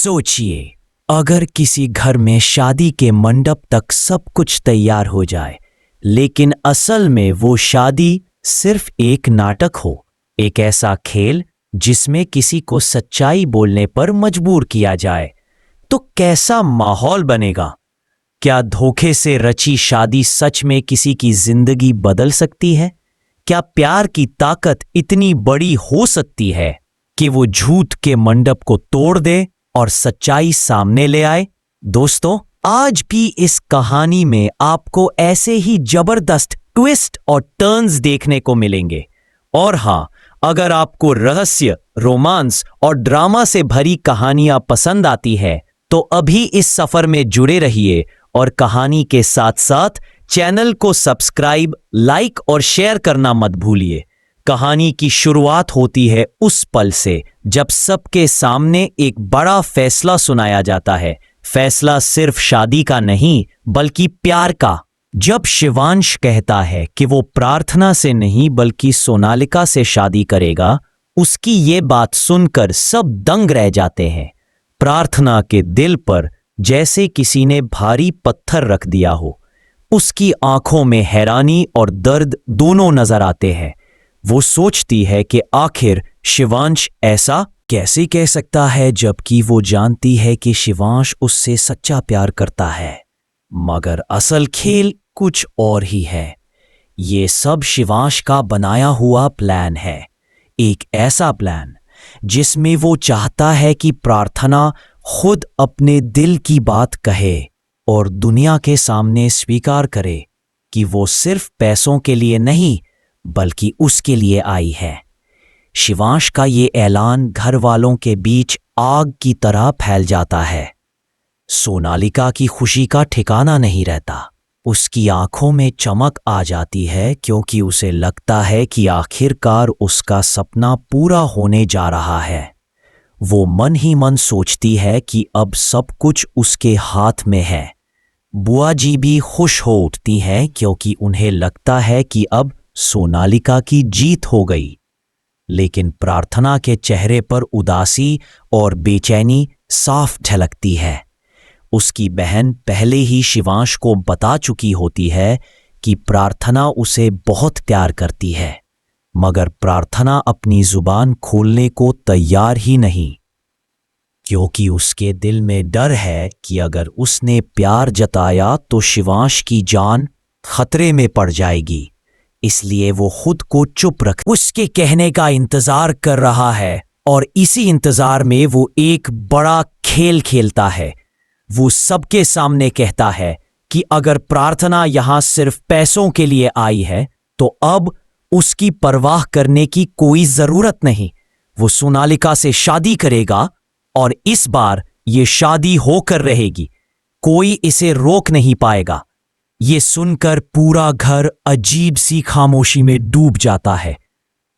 सोचिए, अगर किसी घर में शादी के मंडप तक सब कुछ तैयार हो जाए, लेकिन असल में वो शादी सिर्फ एक नाटक हो, एक ऐसा खेल जिसमें किसी को सच्चाई बोलने पर मजबूर किया जाए, तो कैसा माहौल बनेगा? क्या धोखे से रची शादी सच में किसी की जिंदगी बदल सकती है? क्या प्यार की ताकत इतनी बड़ी हो सकती है कि वो झूठ के मंडप को तोड़ दे और सच्चाई सामने ले आए? दोस्तों, आज भी इस कहानी में आपको ऐसे ही जबरदस्त ट्विस्ट और टर्न्स देखने को मिलेंगे। और हाँ, अगर आपको रहस्य, रोमांस और ड्रामा से भरी कहानियां पसंद आती है, तो अभी इस सफर में जुड़े रहिए और कहानी के साथ साथ चैनल को सब्सक्राइब, लाइक और शेयर करना मत भूलिए। कहानी की शुरुआत होती है उस पल से जब सबके सामने एक बड़ा फैसला सुनाया जाता है। फैसला सिर्फ शादी का नहीं, बल्कि प्यार का। जब शिवांश कहता है कि वो प्रार्थना से नहीं बल्कि सोनालिका से शादी करेगा, उसकी ये बात सुनकर सब दंग रह जाते हैं। प्रार्थना के दिल पर जैसे किसी ने भारी पत्थर रख दिया हो। उसकी आंखों में हैरानी और दर्द दोनों नजर आते हैं। वो सोचती है कि आखिर शिवांश ऐसा कैसे कह सकता है, जबकि वो जानती है कि शिवांश उससे सच्चा प्यार करता है। मगर असल खेल कुछ और ही है। ये सब शिवांश का बनाया हुआ प्लान है। एक ऐसा प्लान जिसमें वो चाहता है कि प्रार्थना खुद अपने दिल की बात कहे और दुनिया के सामने स्वीकार करे कि वो सिर्फ पैसों के लिए नहीं, बल्कि उसके लिए आई है। शिवांश का ये ऐलान घर वालों के बीच आग की तरह फैल जाता है। सोनालिका की खुशी का ठिकाना नहीं रहता। उसकी आंखों में चमक आ जाती है, क्योंकि उसे लगता है कि आखिरकार उसका सपना पूरा होने जा रहा है। वो मन ही मन सोचती है कि अब सब कुछ उसके हाथ में है। बुआ जी भी खुश हो उठती हैं, क्योंकि उन्हें लगता है कि अब सोनालिका की जीत हो गई। लेकिन प्रार्थना के चेहरे पर उदासी और बेचैनी साफ झलकती है। उसकी बहन पहले ही शिवांश को बता चुकी होती है कि प्रार्थना उसे बहुत प्यार करती है, मगर प्रार्थना अपनी जुबान खोलने को तैयार ही नहीं, क्योंकि उसके दिल में डर है कि अगर उसने प्यार जताया तो शिवांश की जान खतरे में पड़ जाएगी। इसलिए वो खुद को चुप रख उसके कहने का इंतजार कर रहा है, और इसी इंतजार में वो एक बड़ा खेल खेलता है। वो सबके सामने कहता है कि अगर प्रार्थना यहां सिर्फ पैसों के लिए आई है, तो अब उसकी परवाह करने की कोई जरूरत नहीं। वो सोनालिका से शादी करेगा, और इस बार ये शादी होकर रहेगी। कोई इसे रोक नहीं पाएगा। ये सुनकर पूरा घर अजीब सी खामोशी में डूब जाता है।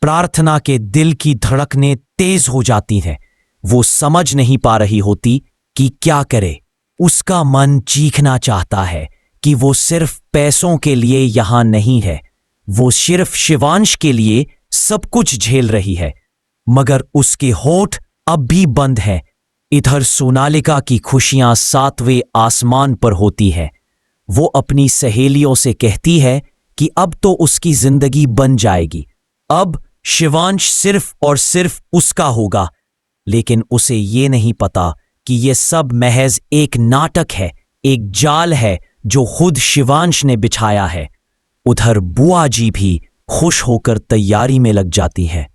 प्रार्थना के दिल की धड़कनें तेज हो जाती हैं। वो समझ नहीं पा रही होती कि क्या करे। उसका मन चीखना चाहता है कि वो सिर्फ पैसों के लिए यहां नहीं है। वो सिर्फ शिवांश के लिए सब कुछ झेल रही है, मगर उसके होठ अब भी बंद है। इधर सोनालिका की खुशियां सातवें आसमान पर होती है। वो अपनी सहेलियों से कहती है कि अब तो उसकी जिंदगी बन जाएगी। अब शिवांश सिर्फ और सिर्फ उसका होगा। लेकिन उसे ये नहीं पता कि ये सब महज एक नाटक है, एक जाल है जो खुद शिवांश ने बिछाया है। उधर बुआ जी भी खुश होकर तैयारी में लग जाती है।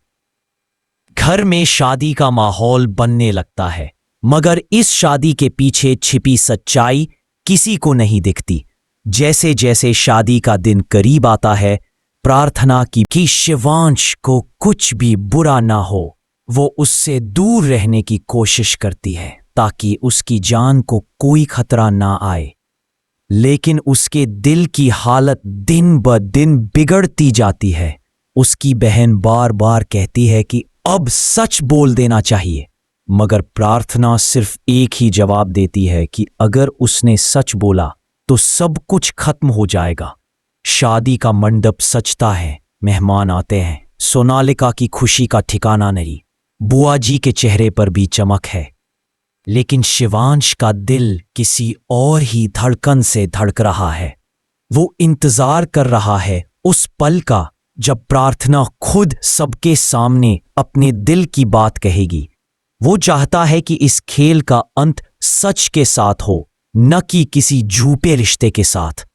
घर में शादी का माहौल बनने लगता है, मगर इस शादी के पीछे छिपी सच्चाई किसी को नहीं दिखती। जैसे जैसे शादी का दिन करीब आता है, प्रार्थना की कि शिवांश को कुछ भी बुरा ना हो। वो उससे दूर रहने की कोशिश करती है ताकि उसकी जान को कोई खतरा ना आए। लेकिन उसके दिल की हालत दिन ब दिन बिगड़ती जाती है। उसकी बहन बार बार कहती है कि अब सच बोल देना चाहिए, मगर प्रार्थना सिर्फ एक ही जवाब देती है कि अगर उसने सच बोला तो सब कुछ खत्म हो जाएगा। शादी का मंडप सजता है, मेहमान आते हैं। सोनालिका की खुशी का ठिकाना नहीं। बुआ जी के चेहरे पर भी चमक है। लेकिन शिवांश का दिल किसी और ही धड़कन से धड़क रहा है। वो इंतजार कर रहा है उस पल का जब प्रार्थना खुद सबके सामने अपने दिल की बात कहेगी। वो चाहता है कि इस खेल का अंत सच के साथ हो, न कि किसी झूठे रिश्ते के साथ।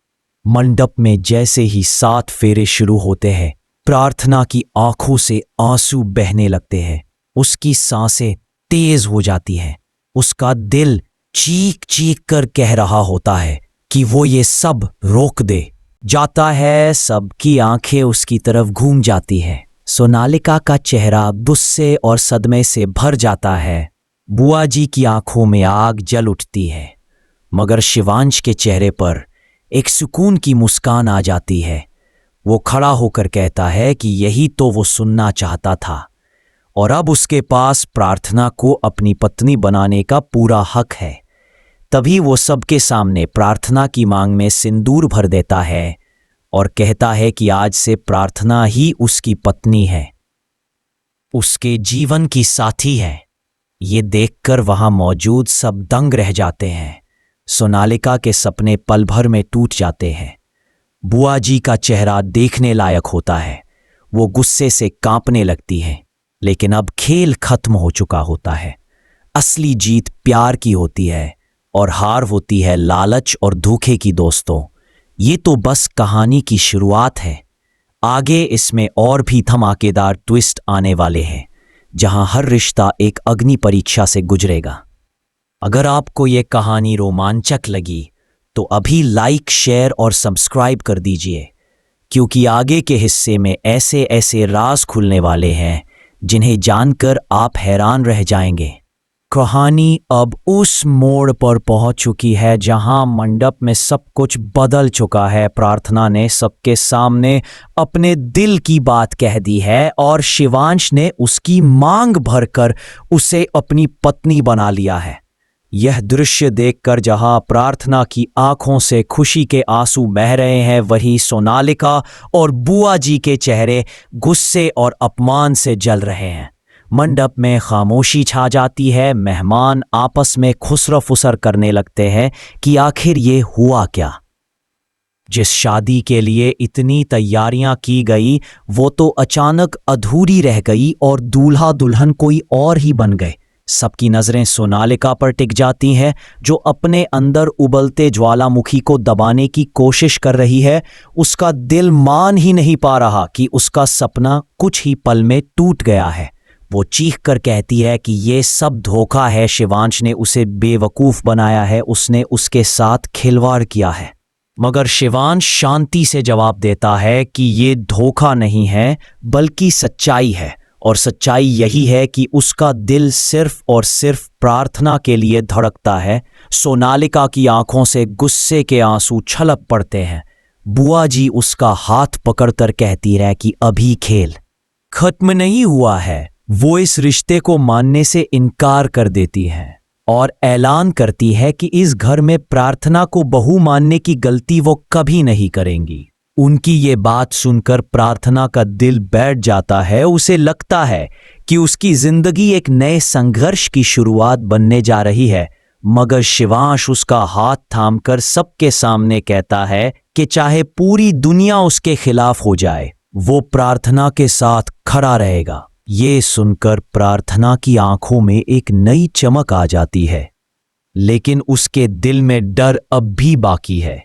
मंडप में जैसे ही 7 फेरे शुरू होते हैं, प्रार्थना की आंखों से आंसू बहने लगते हैं। उसकी सांसें तेज हो जाती हैं। उसका दिल चीख चीख कर कह रहा होता है कि वो ये सब रोक दे। जाता है, सबकी आंखें उसकी तरफ घूम जाती हैं। सोनालिका का चेहरा गुस्से और सदमे से भर जाता है। बुआ जी की आंखों में आग जल उठती है, मगर शिवांश के चेहरे पर एक सुकून की मुस्कान आ जाती है। वो खड़ा होकर कहता है कि यही तो वो सुनना चाहता था, और अब उसके पास प्रार्थना को अपनी पत्नी बनाने का पूरा हक है। तभी वो सबके सामने प्रार्थना की मांग में सिंदूर भर देता है और कहता है कि आज से प्रार्थना ही उसकी पत्नी है, उसके जीवन की साथी है। ये देखकर वहां मौजूद सब दंग रह जाते हैं। सोनालिका के सपने पल भर में टूट जाते हैं। बुआ जी का चेहरा देखने लायक होता है। वो गुस्से से कांपने लगती है, लेकिन अब खेल खत्म हो चुका होता है। असली जीत प्यार की होती है और हार होती है लालच और धोखे की। दोस्तों, ये तो बस कहानी की शुरुआत है। आगे इसमें और भी धमाकेदार ट्विस्ट आने वाले हैं, जहां हर रिश्ता एक अग्नि परीक्षा से गुजरेगा। अगर आपको ये कहानी रोमांचक लगी तो अभी लाइक, शेयर और सब्सक्राइब कर दीजिए, क्योंकि आगे के हिस्से में ऐसे ऐसे राज खुलने वाले हैं जिन्हें जानकर आप हैरान रह जाएंगे। कहानी अब उस मोड़ पर पहुंच चुकी है जहां मंडप में सब कुछ बदल चुका है। प्रार्थना ने सबके सामने अपने दिल की बात कह दी है और शिवांश ने उसकी मांग भरकर उसे अपनी पत्नी बना लिया है। यह दृश्य देखकर जहां प्रार्थना की आंखों से खुशी के आंसू बह रहे हैं, वहीं सोनालिका और बुआ जी के चेहरे गुस्से और अपमान से जल रहे हैं। मंडप में खामोशी छा जाती है। मेहमान आपस में खुसर फुसर करने लगते हैं कि आखिर ये हुआ क्या। जिस शादी के लिए इतनी तैयारियां की गई, वो तो अचानक अधूरी रह गई और दूल्हा दुल्हन कोई और ही बन गए। सबकी नजरें सोनालिका पर टिक जाती हैं, जो अपने अंदर उबलते ज्वालामुखी को दबाने की कोशिश कर रही है। उसका दिल मान ही नहीं पा रहा कि उसका सपना कुछ ही पल में टूट गया है। वो चीख कर कहती है कि ये सब धोखा है। शिवांश ने उसे बेवकूफ बनाया है, उसने उसके साथ खिलवाड़ किया है। मगर शिवांश शांति से जवाब देता है कि ये धोखा नहीं है, बल्कि सच्चाई है। और सच्चाई यही है कि उसका दिल सिर्फ और सिर्फ प्रार्थना के लिए धड़कता है। सोनालिका की आंखों से गुस्से के आंसू छलक पड़ते हैं। बुआ जी उसका हाथ पकड़कर कहती है कि अभी खेल खत्म नहीं हुआ है। वो इस रिश्ते को मानने से इनकार कर देती है और ऐलान करती है कि इस घर में प्रार्थना को बहू मानने की गलती वो कभी नहीं करेंगी। उनकी ये बात सुनकर प्रार्थना का दिल बैठ जाता है। उसे लगता है कि उसकी जिंदगी एक नए संघर्ष की शुरुआत बनने जा रही है। मगर शिवांश उसका हाथ थामकर सबके सामने कहता है कि चाहे पूरी दुनिया उसके खिलाफ हो जाए, वो प्रार्थना के साथ खड़ा रहेगा। ये सुनकर प्रार्थना की आंखों में एक नई चमक आ जाती है, लेकिन उसके दिल में डर अब भी बाकी है,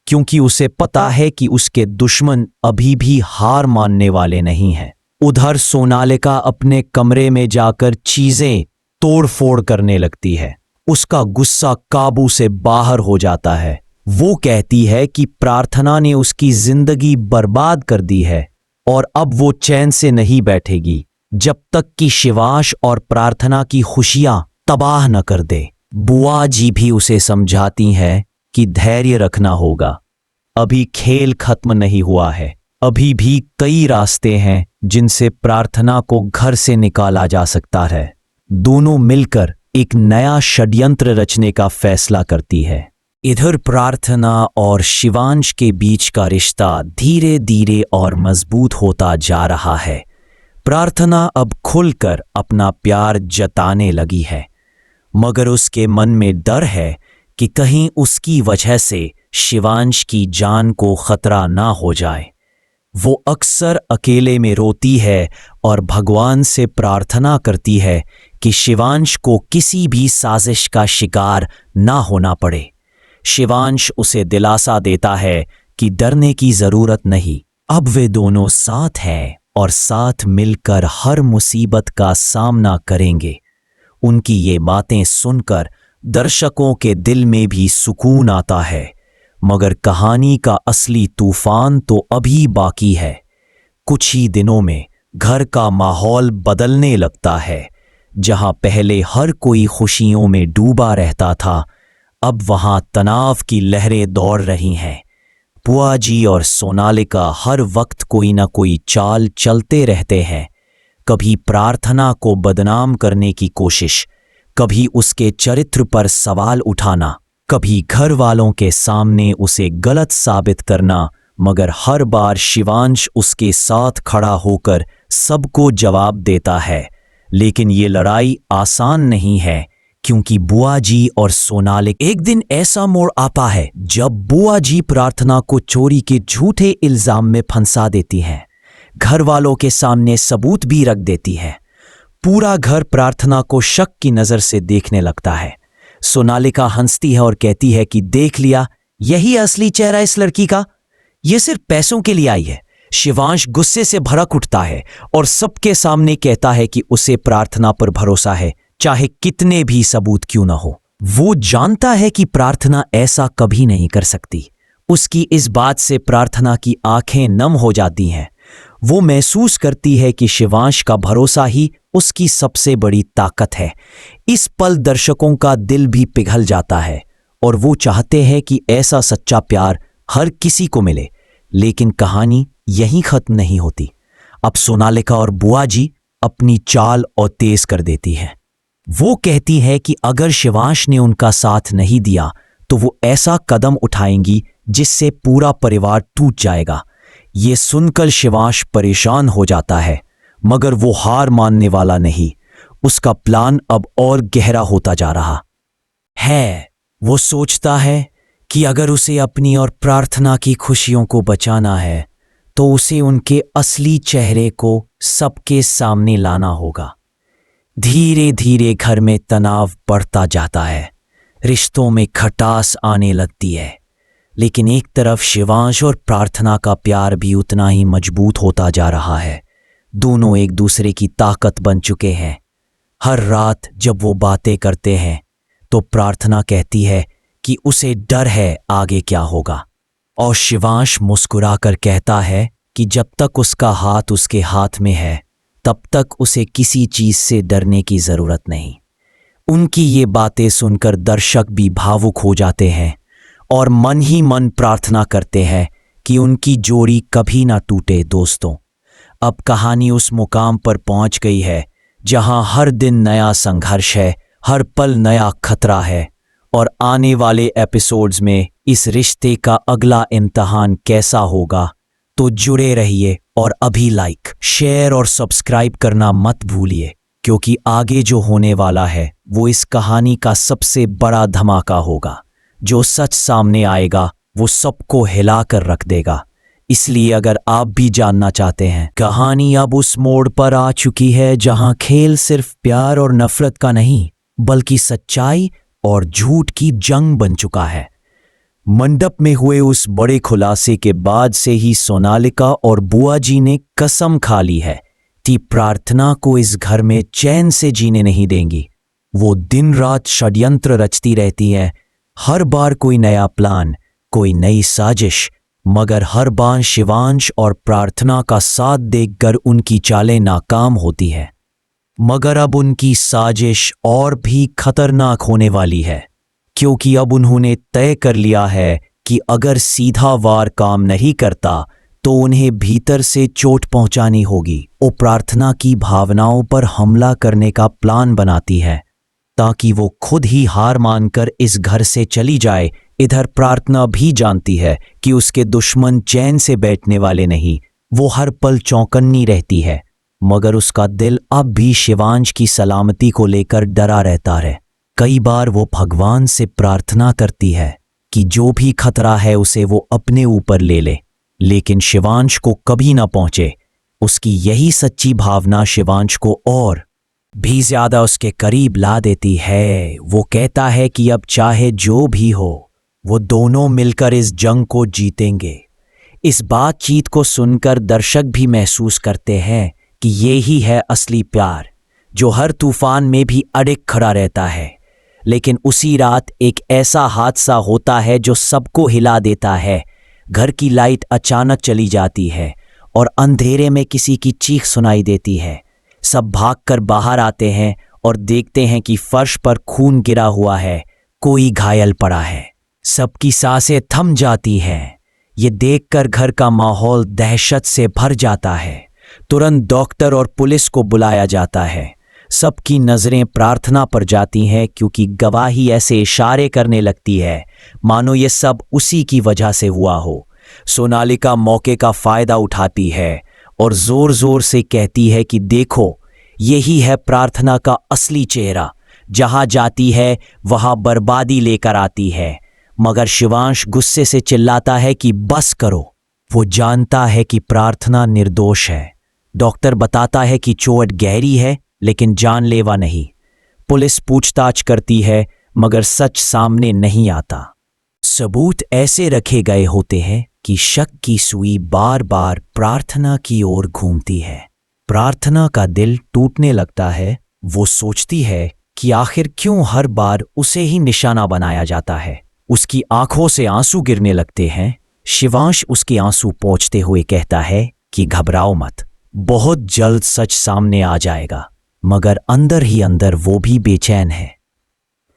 क्योंकि उसे पता है कि उसके दुश्मन अभी भी हार मानने वाले नहीं हैं। उधर सोनालिका अपने कमरे में जाकर चीजें तोड़फोड़ करने लगती है। उसका गुस्सा काबू से बाहर हो जाता है। वो कहती है कि प्रार्थना ने उसकी जिंदगी बर्बाद कर दी है और अब वो चैन से नहीं बैठेगी जब तक कि शिवांश और प्रार्थना की खुशियां तबाह न कर दे। बुआ जी भी उसे समझाती हैं कि धैर्य रखना होगा, अभी खेल खत्म नहीं हुआ है, अभी भी कई रास्ते हैं जिनसे प्रार्थना को घर से निकाला जा सकता है। दोनों मिलकर एक नया षड्यंत्र रचने का फैसला करती है। इधर प्रार्थना और शिवांश के बीच का रिश्ता धीरे धीरे और मजबूत होता जा रहा है। प्रार्थना अब खुलकर अपना प्यार जताने लगी है। मगर उसके मन में डर है कि कहीं उसकी वजह से शिवांश की जान को खतरा ना हो जाए। वो अक्सर अकेले में रोती है और भगवान से प्रार्थना करती है कि शिवांश को किसी भी साजिश का शिकार ना होना पड़े। शिवांश उसे दिलासा देता है कि डरने की जरूरत नहीं, अब वे दोनों साथ हैं और साथ मिलकर हर मुसीबत का सामना करेंगे। उनकी ये बातें सुनकर दर्शकों के दिल में भी सुकून आता है, मगर कहानी का असली तूफान तो अभी बाकी है। कुछ ही दिनों में घर का माहौल बदलने लगता है। जहां पहले हर कोई खुशियों में डूबा रहता था, अब वहां तनाव की लहरें दौड़ रही हैं। बुआ जी और सोनालिका हर वक्त कोई ना कोई चाल चलते रहते हैं। कभी प्रार्थना को बदनाम करने की कोशिश, कभी उसके चरित्र पर सवाल उठाना, कभी घर वालों के सामने उसे गलत साबित करना, मगर हर बार शिवांश उसके साथ खड़ा होकर सबको जवाब देता है। लेकिन ये लड़ाई आसान नहीं है, क्योंकि बुआ जी और सोनालिका एक दिन ऐसा मोड़ आता है जब बुआ जी प्रार्थना को चोरी के झूठे इल्जाम में फंसा देती हैं। घर वालों के सामने सबूत भी रख देती है। पूरा घर प्रार्थना को शक की नजर से देखने लगता है। सोनालिका हंसती है और कहती है कि देख लिया, यही असली चेहरा इस लड़की का, ये सिर्फ पैसों के लिए आई है। शिवांश गुस्से से भड़क उठता है और सबके सामने कहता है कि उसे प्रार्थना पर भरोसा है, चाहे कितने भी सबूत क्यों ना हो। वो जानता है कि प्रार्थना ऐसा कभी नहीं कर सकती। उसकी इस बात से प्रार्थना की आंखें नम हो जाती हैं। वो महसूस करती है कि शिवांश का भरोसा ही उसकी सबसे बड़ी ताकत है। इस पल दर्शकों का दिल भी पिघल जाता है और वो चाहते हैं कि ऐसा सच्चा प्यार हर किसी को मिले। लेकिन कहानी यहीं खत्म नहीं होती। अब सोनालिका और बुआ जी अपनी चाल और तेज कर देती है। वो कहती है कि अगर शिवांश ने उनका साथ नहीं दिया तो वो ऐसा कदम उठाएंगी जिससे पूरा परिवार टूट जाएगा। ये सुनकर शिवांश परेशान हो जाता है, मगर वो हार मानने वाला नहीं। उसका प्लान अब और गहरा होता जा रहा है। वो सोचता है कि अगर उसे अपनी और प्रार्थना की खुशियों को बचाना है तो उसे उनके असली चेहरे को सबके सामने लाना होगा। धीरे धीरे घर में तनाव बढ़ता जाता है, रिश्तों में खटास आने लगती है। लेकिन एक तरफ शिवांश और प्रार्थना का प्यार भी उतना ही मजबूत होता जा रहा है। दोनों एक दूसरे की ताकत बन चुके हैं। हर रात जब वो बातें करते हैं तो प्रार्थना कहती है कि उसे डर है आगे क्या होगा, और शिवांश मुस्कुराकर कहता है कि जब तक उसका हाथ उसके हाथ में है तब तक उसे किसी चीज से डरने की जरूरत नहीं। उनकी ये बातें सुनकर दर्शक भी भावुक हो जाते हैं और मन ही मन प्रार्थना करते हैं कि उनकी जोड़ी कभी ना टूटे। दोस्तों, अब कहानी उस मुकाम पर पहुंच गई है जहां हर दिन नया संघर्ष है, हर पल नया खतरा है, और आने वाले एपिसोड्स में इस रिश्ते का अगला इम्तिहान कैसा होगा। तो जुड़े रहिए और अभी लाइक, शेयर और सब्सक्राइब करना मत भूलिए, क्योंकि आगे जो होने वाला है वो इस कहानी का सबसे बड़ा धमाका होगा। जो सच सामने आएगा वो सबको हिला कर रख देगा। इसलिए अगर आप भी जानना चाहते हैं, कहानी अब उस मोड़ पर आ चुकी है जहां खेल सिर्फ प्यार और नफरत का नहीं, बल्कि सच्चाई और झूठ की जंग बन चुका है। मंडप में हुए उस बड़े खुलासे के बाद से ही सोनालिका और बुआ जी ने कसम खा ली है कि प्रार्थना को इस घर में चैन से जीने नहीं देंगी। वो दिन रात षड्यंत्र रचती रहती है, हर बार कोई नया प्लान, कोई नई साजिश, मगर हर बार शिवांश और प्रार्थना का साथ देखकर उनकी चालें नाकाम होती है। मगर अब उनकी साजिश और भी खतरनाक होने वाली है, क्योंकि अब उन्होंने तय कर लिया है कि अगर सीधा वार काम नहीं करता तो उन्हें भीतर से चोट पहुंचानी होगी। वो प्रार्थना की भावनाओं पर हमला करने का प्लान बनाती है ताकि वो खुद ही हार मानकर इस घर से चली जाए। इधर प्रार्थना भी जानती है कि उसके दुश्मन चैन से बैठने वाले नहीं। वो हर पल चौकन्नी रहती है, मगर उसका दिल अब भी शिवांश की सलामती को लेकर डरा रहता है। कई बार वो भगवान से प्रार्थना करती है कि जो भी खतरा है उसे वो अपने ऊपर ले ले, लेकिन शिवांश को कभी ना पहुंचे। उसकी यही सच्ची भावना शिवांश को और भी ज्यादा उसके करीब ला देती है। वो कहता है कि अब चाहे जो भी हो, वो दोनों मिलकर इस जंग को जीतेंगे। इस बातचीत को सुनकर दर्शक भी महसूस करते हैं कि ये ही है असली प्यार, जो हर तूफान में भी अडिग खड़ा रहता है। लेकिन उसी रात एक ऐसा हादसा होता है जो सबको हिला देता है। घर की लाइट अचानक चली जाती है और अंधेरे में किसी की चीख सुनाई देती है। सब भागकर बाहर आते हैं और देखते हैं कि फर्श पर खून गिरा हुआ है, कोई घायल पड़ा है। सबकी सांसें थम जाती हैं। ये देखकर घर का माहौल दहशत से भर जाता है। तुरंत डॉक्टर और पुलिस को बुलाया जाता है। सबकी नजरें प्रार्थना पर जाती हैं, क्योंकि गवाही ऐसे इशारे करने लगती है मानो ये सब उसी की वजह से हुआ हो। सोनालिका मौके का फायदा उठाती है और जोर जोर से कहती है कि देखो, यही है प्रार्थना का असली चेहरा। जहां जाती है वहां बर्बादी लेकर आती है। मगर शिवांश गुस्से से चिल्लाता है कि बस करो। वो जानता है कि प्रार्थना निर्दोष है। डॉक्टर बताता है कि चोट गहरी है लेकिन जानलेवा नहीं। पुलिस पूछताछ करती है मगर सच सामने नहीं आता। सबूत ऐसे रखे गए होते हैं कि शक की सुई बार बार प्रार्थना की ओर घूमती है। प्रार्थना का दिल टूटने लगता है। वो सोचती है कि आखिर क्यों हर बार उसे ही निशाना बनाया जाता है। उसकी आंखों से आंसू गिरने लगते हैं। शिवांश उसके आंसू पोंछते हुए कहता है कि घबराओ मत, बहुत जल्द सच सामने आ जाएगा। मगर अंदर ही अंदर वो भी बेचैन है,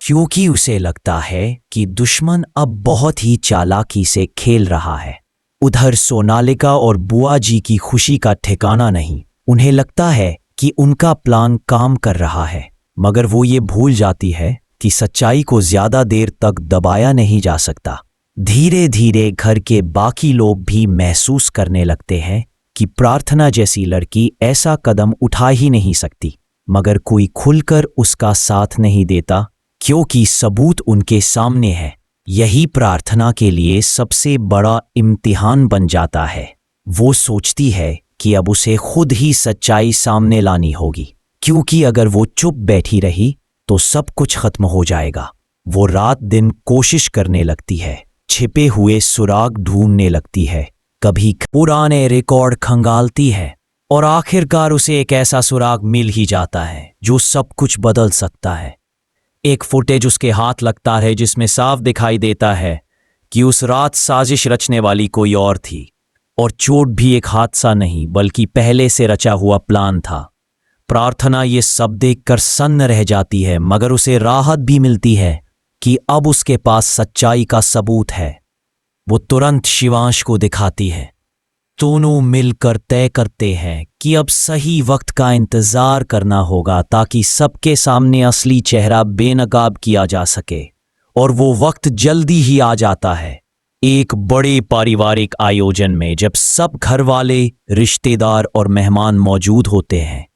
क्योंकि उसे लगता है कि दुश्मन अब बहुत ही चालाकी से खेल रहा है। उधर सोनालिका और बुआ जी की खुशी का ठिकाना नहीं। उन्हें लगता है कि उनका प्लान काम कर रहा है, मगर वो ये भूल जाती है कि सच्चाई को ज्यादा देर तक दबाया नहीं जा सकता। धीरे धीरे घर के बाकी लोग भी महसूस करने लगते हैं कि प्रार्थना जैसी लड़की ऐसा कदम उठा ही नहीं सकती, मगर कोई खुलकर उसका साथ नहीं देता, क्योंकि सबूत उनके सामने है। यही प्रार्थना के लिए सबसे बड़ा इम्तिहान बन जाता है। वो सोचती है कि अब उसे खुद ही सच्चाई सामने लानी होगी, क्योंकि अगर वो चुप बैठी रही तो सब कुछ खत्म हो जाएगा। वो रात दिन कोशिश करने लगती है, छिपे हुए सुराग ढूंढने लगती है, कभी पुराने रिकॉर्ड खंगालती है और आखिरकार उसे एक ऐसा सुराग मिल ही जाता है जो सब कुछ बदल सकता है। एक फुटेज उसके हाथ लगता है जिसमें साफ दिखाई देता है कि उस रात साजिश रचने वाली कोई और थी, और चोट भी एक हादसा नहीं बल्कि पहले से रचा हुआ प्लान था। प्रार्थना ये सब देखकर सन्न रह जाती है, मगर उसे राहत भी मिलती है कि अब उसके पास सच्चाई का सबूत है। वो तुरंत शिवांश को दिखाती है। दोनों मिलकर तय करते हैं कि अब सही वक्त का इंतजार करना होगा ताकि सबके सामने असली चेहरा बेनकाब किया जा सके। और वो वक्त जल्दी ही आ जाता है। एक बड़े पारिवारिक आयोजन में जब सब घर वाले, रिश्तेदार और मेहमान मौजूद होते हैं,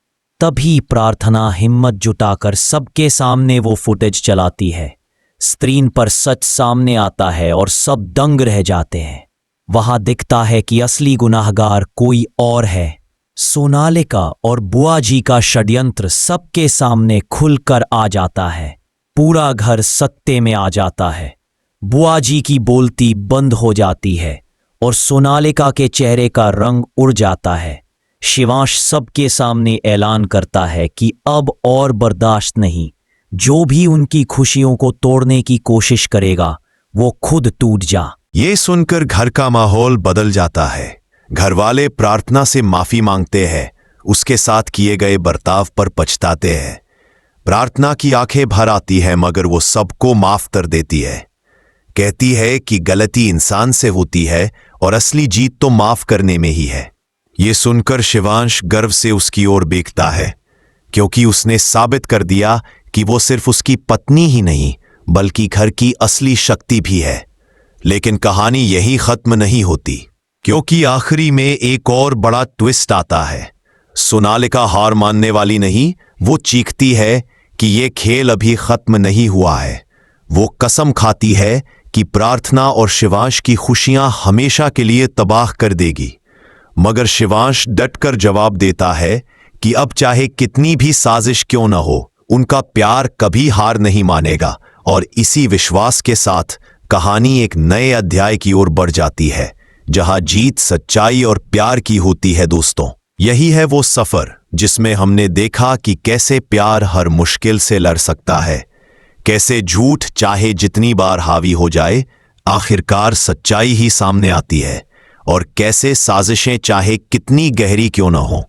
तभी प्रार्थना हिम्मत जुटाकर सबके सामने वो फुटेज चलाती है। स्क्रीन पर सच सामने आता है और सब दंग रह जाते हैं। वहां दिखता है कि असली गुनाहगार कोई और है। सोनालिका और बुआ जी का षड्यंत्र सबके सामने खुलकर आ जाता है। पूरा घर सत्ते में आ जाता है। बुआ जी की बोलती बंद हो जाती है और सोनालिका के चेहरे का रंग उड़ जाता है। शिवांश सबके सामने ऐलान करता है कि अब और बर्दाश्त नहीं। जो भी उनकी खुशियों को तोड़ने की कोशिश करेगा वो खुद टूट जा। ये सुनकर घर का माहौल बदल जाता है। घर वाले प्रार्थना से माफी मांगते हैं, उसके साथ किए गए बर्ताव पर पछताते हैं। प्रार्थना की आंखें भर आती है, मगर वो सबको माफ कर देती है। कहती है कि गलती इंसान से होती है और असली जीत तो माफ करने में ही है। ये सुनकर शिवांश गर्व से उसकी ओर देखता है, क्योंकि उसने साबित कर दिया कि वो सिर्फ उसकी पत्नी ही नहीं बल्कि घर की असली शक्ति भी है। लेकिन कहानी यही खत्म नहीं होती, क्योंकि आखिरी में एक और बड़ा ट्विस्ट आता है। सोनालिका हार मानने वाली नहीं, वो चीखती है कि ये खेल अभी खत्म नहीं हुआ है। वो कसम खाती है कि प्रार्थना और शिवांश की खुशियां हमेशा के लिए तबाह कर देगी, मगर शिवांश डटकर जवाब देता है कि अब चाहे कितनी भी साजिश क्यों न हो, उनका प्यार कभी हार नहीं मानेगा। और इसी विश्वास के साथ कहानी एक नए अध्याय की ओर बढ़ जाती है, जहां जीत सच्चाई और प्यार की होती है। दोस्तों, यही है वो सफर जिसमें हमने देखा कि कैसे प्यार हर मुश्किल से लड़ सकता है, कैसे झूठ चाहे जितनी बार हावी हो जाए आखिरकार सच्चाई ही सामने आती है, और कैसे साजिशें चाहे कितनी गहरी क्यों न हो,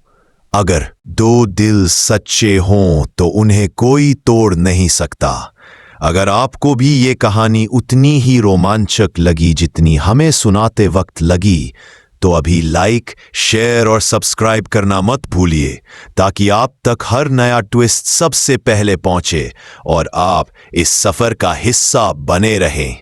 अगर दो दिल सच्चे हों तो उन्हें कोई तोड़ नहीं सकता। अगर आपको भी ये कहानी उतनी ही रोमांचक लगी जितनी हमें सुनाते वक्त लगी, तो अभी लाइक, शेयर और सब्सक्राइब करना मत भूलिए, ताकि आप तक हर नया ट्विस्ट सबसे पहले पहुंचे और आप इस सफर का हिस्सा बने रहें।